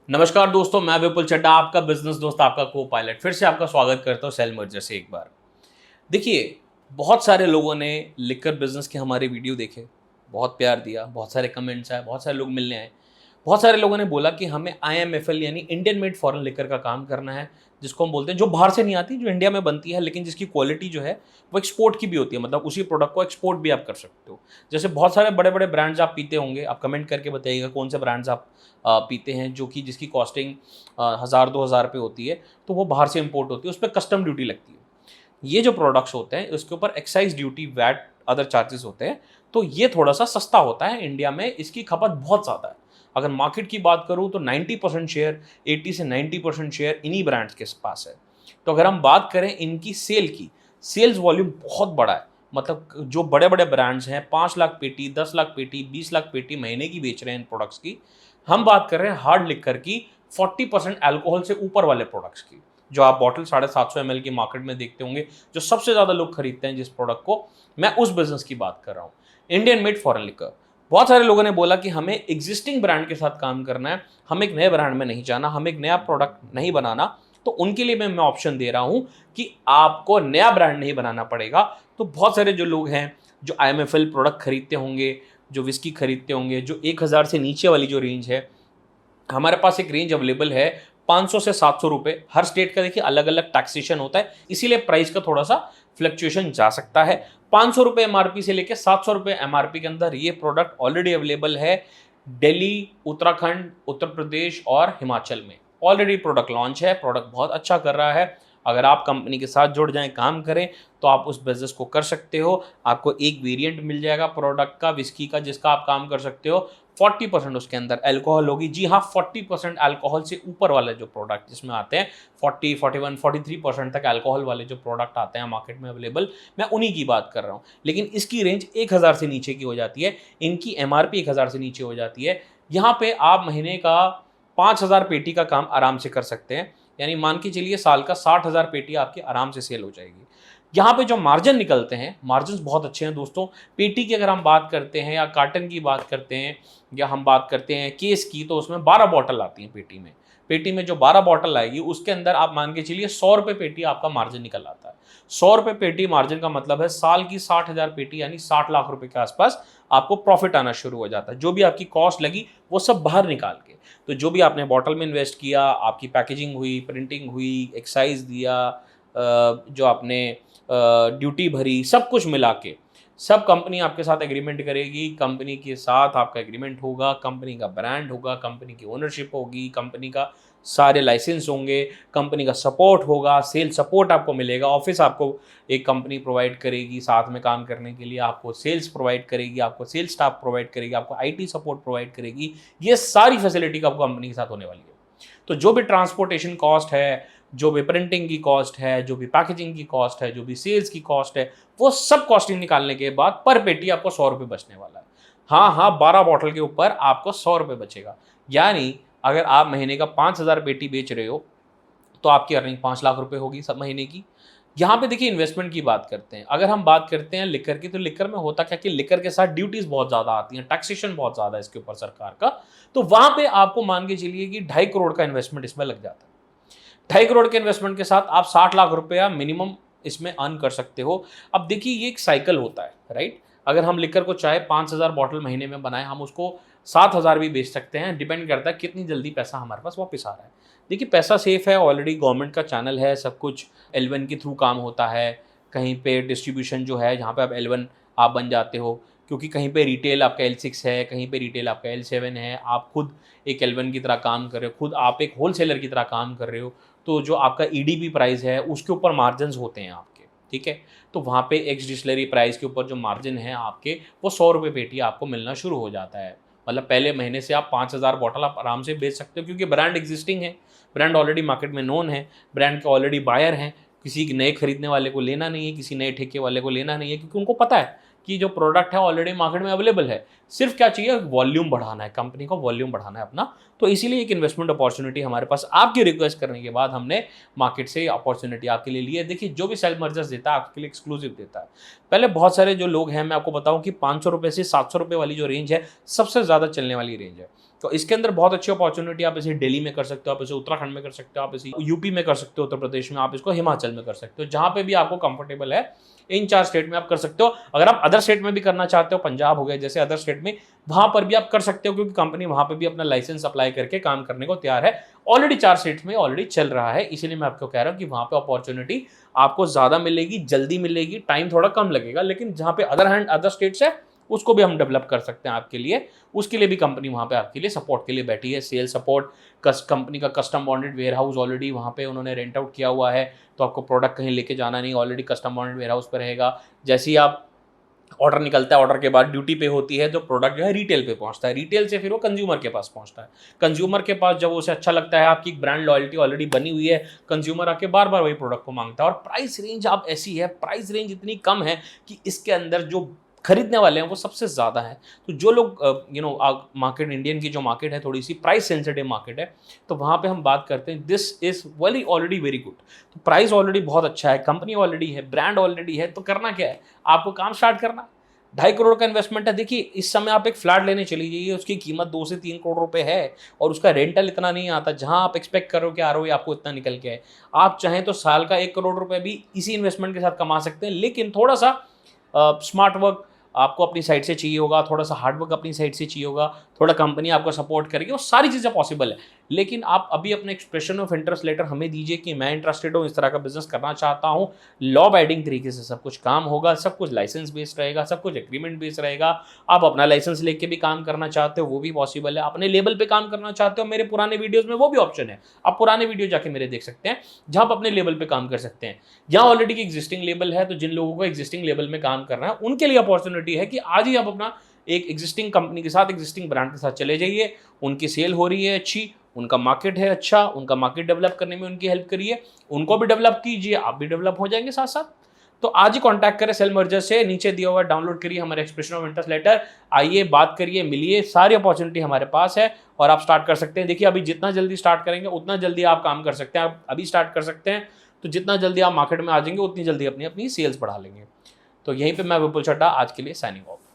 नमस्कार दोस्तों, मैं विपुल चड्ढा, आपका बिजनेस दोस्त, आपका को पायलट फिर से आपका स्वागत करता हूँ सेल मर्जर से एक बार। देखिए, बहुत सारे लोगों ने लिकर बिजनेस के हमारे वीडियो देखे, बहुत प्यार दिया, बहुत सारे कमेंट्स आए, बहुत सारे लोग मिलने आए। बहुत सारे लोगों ने बोला कि हमें IMFL यानी इंडियन मेड फॉरेन लिकर का काम करना है, जिसको हम बोलते हैं जो बाहर से नहीं आती, जो इंडिया में बनती है, लेकिन जिसकी क्वालिटी जो है वो एक्सपोर्ट की भी होती है, मतलब उसी प्रोडक्ट को एक्सपोर्ट भी आप कर सकते हो। जैसे बहुत सारे बड़े बड़े ब्रांड्स आप पीते होंगे, आप कमेंट करके बताइएगा कौन से ब्रांड्स आप पीते हैं जो कि जिसकी कॉस्टिंग 1000-2000 रुपये होती है, तो वो बाहर से इम्पोर्ट होती है, उस पर कस्टम ड्यूटी लगती है। ये जो प्रोडक्ट्स होते हैं उसके ऊपर excise duty, VAT, other charges होते हैं, तो ये थोड़ा सा सस्ता होता है। इंडिया में इसकी खपत बहुत ज़्यादा है। अगर मार्केट की बात करूँ तो 90% शेयर, 80 से 90% शेयर इन्हीं ब्रांड्स के पास है। तो अगर हम बात करें इनकी सेल की, सेल्स वॉल्यूम बहुत बड़ा है। मतलब जो बड़े बड़े ब्रांड्स हैं, 5 लाख पेटी, 10 लाख पेटी, 20 लाख पेटी महीने की बेच रहे हैं इन प्रोडक्ट्स की। हम बात कर रहे हैं हार्ड लिकर की, 40% अल्कोहल से ऊपर वाले प्रोडक्ट्स की, जो आप बॉटल 750 ml की मार्केट में देखते होंगे, जो सबसे ज़्यादा लोग खरीदते हैं जिस प्रोडक्ट को, मैं उस बिजनेस की बात कर रहा हूँ, इंडियन मेड फॉरेन लिकर। बहुत सारे लोगों ने बोला कि हमें एग्जिस्टिंग ब्रांड के साथ काम करना है, हम एक नए ब्रांड में नहीं जाना, हम एक नया प्रोडक्ट नहीं बनाना। तो उनके लिए मैं ऑप्शन दे रहा हूँ कि आपको नया ब्रांड नहीं बनाना पड़ेगा। तो बहुत सारे जो लोग हैं जो IMFL प्रोडक्ट खरीदते होंगे, जो विस्की खरीदते होंगे, जो 1000 से नीचे वाली जो रेंज है, हमारे पास एक रेंज अवेलेबल है 500 से 700 रुपये। हर स्टेट का देखिए अलग अलग टैक्सेशन होता है, इसीलिए प्राइस का थोड़ा सा फ्लक्चुएशन जा सकता है। 500 रुपये MRP से लेकर 700 रुपये MRP के अंदर ये प्रोडक्ट ऑलरेडी अवेलेबल है दिल्ली, उत्तराखंड, उत्तर प्रदेश और हिमाचल में। ऑलरेडी प्रोडक्ट लॉन्च है, प्रोडक्ट बहुत अच्छा कर रहा है। अगर आप कंपनी के साथ जुड़ जाएं, काम करें, तो आप उस बिजनेस को कर सकते हो। आपको एक वेरिएंट मिल जाएगा प्रोडक्ट का, विस्की का, जिसका आप काम कर सकते हो। 40% उसके अंदर अल्कोहल होगी। जी हाँ, 40% अल्कोहल से ऊपर वाले जो प्रोडक्ट जिसमें आते हैं, 40, 41, 43% तक अल्कोहल वाले जो प्रोडक्ट आते हैं मार्केट में अवेलेबल, मैं उन्हीं की बात कर रहा हूँ। लेकिन इसकी रेंज 1000 से नीचे की हो जाती है, इनकी MRP 1000 से नीचे हो जाती है। यहाँ पे आप महीने का 5000 पेटी का काम आराम से कर सकते हैं। यानी मान के चलिए साल का 60,000 पेटी आपकी आराम से सेल हो जाएगी। यहाँ पे जो मार्जिन निकलते हैं, मार्जिन बहुत अच्छे हैं दोस्तों। पेटी की अगर हम बात करते हैं या कार्टन की बात करते हैं या हम बात करते हैं केस की, तो उसमें 12 बॉटल आती हैं पेटी में। पेटी में जो 12 बॉटल आएगी उसके अंदर आप मान के चलिए 100 रुपये पेटी आपका मार्जिन निकल आता है। 100 रुपये पेटी मार्जिन का मतलब है साल की 60,000 पेटी यानी 60 लाख रुपए के आसपास आपको प्रॉफिट आना शुरू हो जाता है। जो भी आपकी कॉस्ट लगी वो सब बाहर निकाल के, तो जो भी आपने बॉटल में इन्वेस्ट किया, आपकी पैकेजिंग हुई, प्रिंटिंग हुई, एक्साइज दिया, जो आपने ड्यूटी भरी, सब कुछ मिला के, सब कंपनी आपके साथ एग्रीमेंट करेगी। कंपनी के साथ आपका एग्रीमेंट होगा, कंपनी का ब्रांड होगा, कंपनी की ओनरशिप होगी, कंपनी का सारे लाइसेंस होंगे, कंपनी का सपोर्ट होगा, सेल सपोर्ट आपको मिलेगा। ऑफिस आपको एक कंपनी प्रोवाइड करेगी साथ में काम करने के लिए, आपको सेल्स प्रोवाइड करेगी, आपको सेल्स स्टाफ प्रोवाइड करेगी, आपको IT सपोर्ट प्रोवाइड करेगी। ये सारी फैसिलिटी आपको कंपनी के साथ होने वाली है। तो जो भी ट्रांसपोर्टेशन कॉस्ट है, जो भी प्रिंटिंग की कॉस्ट है, जो भी पैकेजिंग की कॉस्ट है, जो भी सेल्स की कॉस्ट है, वो सब कॉस्टिंग निकालने के बाद पर पेटी आपको 100 रुपये बचने वाला है। हाँ हाँ, 12 बॉटल के ऊपर आपको 100 रुपये बचेगा। यानी अगर आप महीने का 5000 पेटी बेच रहे हो तो आपकी अर्निंग 5 लाख रुपए होगी सब महीने की। यहाँ पे देखिए इन्वेस्टमेंट की बात करते हैं। अगर हम बात करते हैं लिकर की, तो लिकर में होता क्या कि लिकर के साथ ड्यूटीज बहुत ज़्यादा आती हैं, टैक्सेशन बहुत ज़्यादा है इसके ऊपर सरकार का। तो वहाँ पे आपको मान के चलिए कि 2.5 करोड़ का इन्वेस्टमेंट इसमें लग जाता है। 2.5 करोड़ के इन्वेस्टमेंट के साथ आप 60 लाख रुपया मिनिमम इसमें अर्न कर सकते हो। अब देखिए ये एक साइकिल होता है, राइट। अगर हम लिकर को चाहे 5000 बॉटल महीने में बनाए, हम उसको 7000 भी बेच सकते हैं, डिपेंड करता है कितनी जल्दी पैसा हमारे पास वापस आ रहा है। देखिए पैसा सेफ है, ऑलरेडी गवर्नमेंट का चैनल है, सब कुछ L1 के थ्रू काम होता है। कहीं पे डिस्ट्रीब्यूशन जो है जहाँ पे आप L1 आप बन जाते हो, क्योंकि कहीं पे रिटेल आपका L6 है, कहीं पे रिटेल आपका L7 है, आप खुद एक L1 की तरह काम कर रहे हो, खुद आप एक होलसेलर की तरह काम कर रहे हो। तो जो आपका EDP प्राइस है उसके ऊपर मार्जिन होते हैं आपके, ठीक है। तो वहाँ पे एक्स डिस्टिलरी प्राइस के ऊपर जो मार्जिन है आपके, वो 100 रुपये पेटी आपको मिलना शुरू हो जाता है। मतलब पहले महीने से आप 5000 बॉटल आप आराम से बेच सकते हो, क्योंकि ब्रांड एग्जिस्टिंग है, ब्रांड ऑलरेडी मार्केट में नोन है, ब्रांड के ऑलरेडी बायर हैं। किसी नए खरीदने वाले को लेना नहीं है, किसी नए ठेके वाले को लेना नहीं है, क्योंकि उनको पता है कि जो प्रोडक्ट है ऑलरेडी मार्केट में अवेलेबल है। सिर्फ क्या चाहिए, वॉल्यूम बढ़ाना है, कंपनी को वॉल्यूम बढ़ाना है अपना। तो इसीलिए एक इन्वेस्टमेंट अपॉर्चुनिटी हमारे पास आपकी रिक्वेस्ट करने के बाद हमने मार्केट से अपॉर्चुनिटी आपके लिए ली है। देखिए जो भी सेल मर्जर्स देता है आपके लिए एक्सक्लूसिव देता है। पहले बहुत सारे जो लोग हैं, मैं आपको बताऊं कि 500 रुपये से 700 रुपये वाली जो रेंज है सबसे ज़्यादा चलने वाली रेंज है। तो इसके अंदर बहुत अच्छी अपॉर्चुनिटी, आप इसे दिल्ली में कर सकते हो, आप इसे उत्तराखंड में कर सकते हो, आप इसे यूपी में कर सकते हो, उत्तर प्रदेश में, आप इसको हिमाचल में कर सकते हो, जहाँ पे भी आपको कंफर्टेबल है इन 4 स्टेट में आप कर सकते हो। अगर आप अदर स्टेट में भी करना चाहते हो, पंजाब हो गया जैसे अदर स्टेट में, वहां पर भी आप कर सकते हो, क्योंकि कंपनी वहां पे भी अपना लाइसेंस अप्लाई करके काम करने को तैयार है। ऑलरेडी 4 स्टेट्स में ऑलरेडी चल रहा है, इसीलिए मैं आपको कह रहा हूँ कि वहां पे अपॉर्चुनिटी आपको ज्यादा मिलेगी, जल्दी मिलेगी, टाइम थोड़ा कम लगेगा, लेकिन जहां पे अदर स्टेट्स है उसको भी हम डेवलप कर सकते हैं आपके लिए। उसके लिए भी कंपनी वहाँ पे आपके लिए सपोर्ट के लिए बैठी है। सेल सपोर्ट, कंपनी का custom bonded warehouse already वहाँ पे उन्होंने रेंट आउट किया हुआ है, तो आपको प्रोडक्ट कहीं लेके जाना नहीं, already custom bonded warehouse पर रहेगा। जैसे ही आप ऑर्डर निकलता है, ऑर्डर के बाद ड्यूटी पे होती है, जो प्रोडक्ट जो है रिटेल पे पहुंचता है, रिटेल से फिर वो कंज्यूमर के पास पहुंचता है। कंज्यूमर के पास जब उसे अच्छा लगता है, आपकी ब्रांड लॉयल्टी ऑलरेडी बनी हुई है, कंज्यूमर आके बार बार वही प्रोडक्ट को मांगता है। और प्राइस रेंज आप ऐसी है, प्राइस रेंज इतनी कम है कि इसके अंदर जो खरीदने वाले हैं वो सबसे ज़्यादा है। तो जो लोग मार्केट, इंडियन की जो मार्केट है थोड़ी सी प्राइस सेंसिटिव मार्केट है, तो वहाँ पे हम बात करते हैं this is very already very good. तो प्राइस ऑलरेडी बहुत अच्छा है, कंपनी ऑलरेडी है, ब्रांड ऑलरेडी है, तो करना क्या है, आपको काम स्टार्ट करना। 2.5 करोड़ का इन्वेस्टमेंट है। देखिए इस समय आप एक फ्लैट लेने चली जाइए, उसकी कीमत 2 से 3 करोड़ रुपए है, और उसका रेंटल इतना नहीं आता जहां आप एक्सपेक्ट करो कि ROI आपको इतना निकल के है। आप चाहें तो साल का 1 करोड़ रुपए भी इसी इन्वेस्टमेंट के साथ कमा सकते हैं, लेकिन थोड़ा सा स्मार्ट वर्क आपको अपनी साइड से चाहिए होगा, थोड़ा सा हार्ड वर्क अपनी साइड से चाहिए होगा, थोड़ा कंपनी आपको सपोर्ट करेगी, वो सारी चीज़ें पॉसिबल है। लेकिन आप अभी अपने एक्सप्रेशन ऑफ इंटरेस्ट लेटर हमें दीजिए कि मैं इंटरेस्टेड हूँ, इस तरह का बिजनेस करना चाहता हूँ। लॉ अबाइडिंग तरीके से सब कुछ काम होगा, सब कुछ लाइसेंस बेस्ड रहेगा, सब कुछ एग्रीमेंट बेस्ड रहेगा। आप अपना लाइसेंस लेके भी काम करना चाहते हो वो भी पॉसिबल है, अपने लेवल पे काम करना चाहते हो, मेरे पुराने वीडियोज़ में वो भी ऑप्शन है, आप पुराने वीडियो जाके मेरे देख सकते हैं, जहाँ आप अपने लेवल पे काम कर सकते हैं। यहाँ ऑलरेडी की एग्जिस्टिंग लेवल है, तो जिन लोगों को एग्जिस्टिंग लेवल में काम करना है उनके लिए अपॉर्चुनिटी है कि आज ही आप अपना एक एग्जिस्टिंग कंपनी के साथ, एग्जिस्टिंग ब्रांड के साथ चले जाइए, उनकी सेल हो रही है अच्छी, उनका मार्केट है अच्छा, उनका मार्केट डेवलप करने में उनकी हेल्प करिए, उनको भी डेवलप कीजिए, आप भी डेवलप हो जाएंगे साथ साथ। तो आज ही कांटेक्ट करें सेल मर्जर से, नीचे दिया हुआ डाउनलोड करिए हमारे एक्सप्रेशन ऑफ इंटरेस्ट लेटर, आइए बात करिए, मिलिए, सारी अपॉर्चुनिटी हमारे पास है और आप स्टार्ट कर सकते हैं। देखिए अभी जितना जल्दी स्टार्ट करेंगे उतना जल्दी आप काम कर सकते हैं, आप अभी स्टार्ट कर सकते हैं, तो जितना जल्दी आप मार्केट में आ जाएंगे उतनी जल्दी अपनी अपनी सेल्स बढ़ा लेंगे। तो यहीं पे मैं विपुल चड्ढा आज के लिए साइनिंग ऑफ।